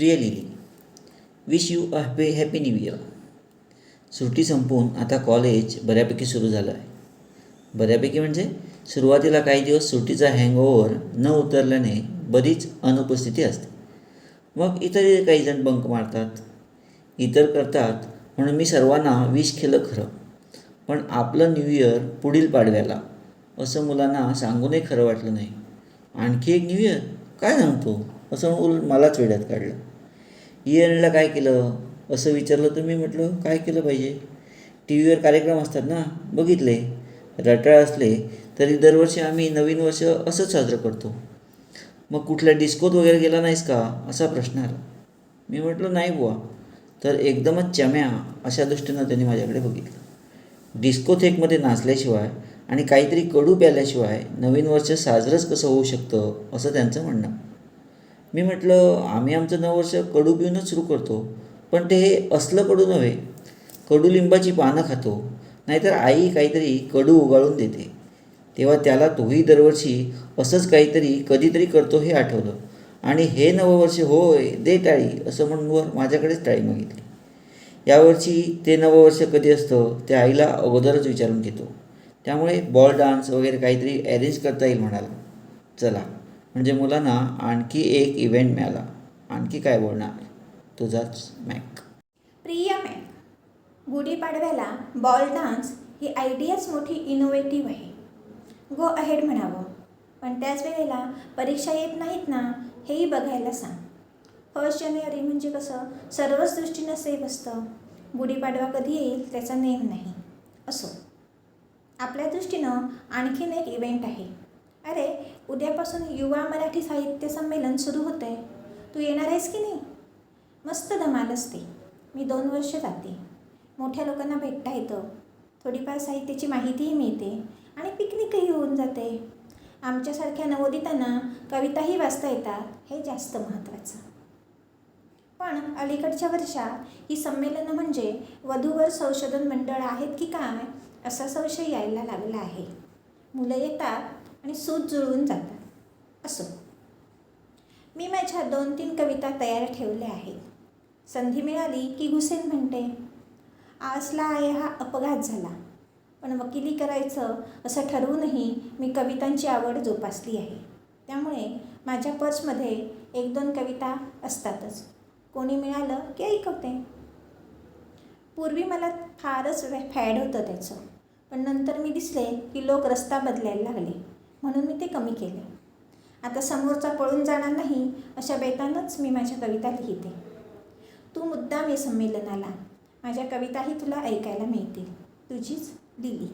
प्रिय lily, wish you a happy new year. सुट्टी संपून आता कॉलेज बऱ्यापैकी सुरू झालं आहे. बऱ्यापैकी म्हणजे सुरुवातीला काही दिवस सुट्टीचा हँगओव्हर न उतरल्याने बरीच अनुपस्थिती असते. मग इतरही काही जण बंक मारतात, इतर करतात म्हणून मी सर्वांना विश केलं खरं. पण आपलं न्यू इयर पुढील पाडव्याला असं मुलांना सांगूनही खरं वाटलं नाही. आणखी एक न्यू इयर काय सांगतो असं मुलं मलाच वेड्यात काढलं. इयर एंडला काय केलं असं विचारलं तर मी म्हटलं काय केलं पाहिजे. टी व्हीवर कार्यक्रम असतात ना, बघितले. रटाळ असले तरी दरवर्षी आम्ही नवीन वर्ष असंच साजरं करतो. मग कुठल्या डिस्कोत वगैरे गेला नाहीस का असा प्रश्न आला. मी म्हटलं नाही बुवा. तर एकदमच चम्या अशा दृष्टीनं त्यांनी माझ्याकडे बघितलं. डिस्कोथेकमध्ये नाचल्याशिवाय आणि काहीतरी कडू प्यायल्याशिवाय नवीन वर्ष साजरंच कसं होऊ शकतं असं त्यांचं म्हणणं. मी म्हटलं आम्ही आमचं नववर्ष कडू पिऊनच सुरू करतो, पण ते हे असलं कडू नव्हे. कडुलिंबाची पानं खातो, नाहीतर आई काहीतरी कडू उगाळून देते. तेव्हा त्याला तोही दरवर्षी असंच काहीतरी कधीतरी करतो हे आठवलं आणि हे नववर्ष होय दे टाळी असं म्हणून माझ्याकडेच टाळी मागितली. यावर्षी ते नववर्ष कधी असतं ते आईला अगोदरच विचारून घेतो. त्यामुळे बॉल डान्स वगैरे काहीतरी अरेंज करता येईल म्हणाला. चला म्हणजे मुलांना आणखी एक इव्हेंट मिळाला. आणखी काय बोलणार, तुझाच मॅक. प्रिय मॅक, गुढीपाडव्याला बॉल डान्स ही आयडियाच मोठी इनोव्हेटिव्ह आहे. गो अहेड म्हणावं, पण त्याच वेळेला परीक्षा येत नाहीत ना हेही बघायला सांग. 1 जानेवारी म्हणजे कसं सर्वच दृष्टीनं सेफ असतं. गुढीपाडवा कधी येईल त्याचा नेम नाही. असो, आपल्या दृष्टीनं आणखीन एक इव्हेंट आहे. अरे, उद्यापासून युवा मराठी साहित्य संमेलन सुरू होतं आहे. तू येणार आहेस की नाही? मस्त धमाल असते. मी 2 वर्ष जाते. मोठ्या लोकांना भेटता येतं, थोडीफार साहित्याची माहितीही मिळते आणि पिकनिकही होऊन जाते. आमच्यासारख्या नवोदितांना कविताही वाचता येतात, हे जास्त महत्त्वाचं. पण अलीकडच्या वर्षात ही संमेलनं म्हणजे वधूवर संशोधन मंडळ आहेत की काय असा संशय यायला लागला आहे. मुलं येतात आणि सूत जुळवून जातात. असो, मी माझ्या 2-3 कविता तयार ठेवल्या आहेत. संधी मिळाली की घुसेन म्हणते. आसला आहे हा अपघात झाला, पण वकिली करायचं असं ठरवूनही मी कवितांची आवड जोपासली आहे. त्यामुळे माझ्या पर्समध्ये 1-2 कविता असतातच. कोणी मिळालं की ऐकवते. पूर्वी मला फारच फॅड होतं त्याचं, पण नंतर मी दिसले की लोक रस्ता बदलायला लागले म्हणून मी ते कमी केले. आता समोरचा पळून जाणार नाही अशा बेतानंच मी माझ्या कविता लिहिते. तू मुद्दाम ये संमेलनाला, माझ्या कविताही तुला ऐकायला मिळतील. तुझीच लिली.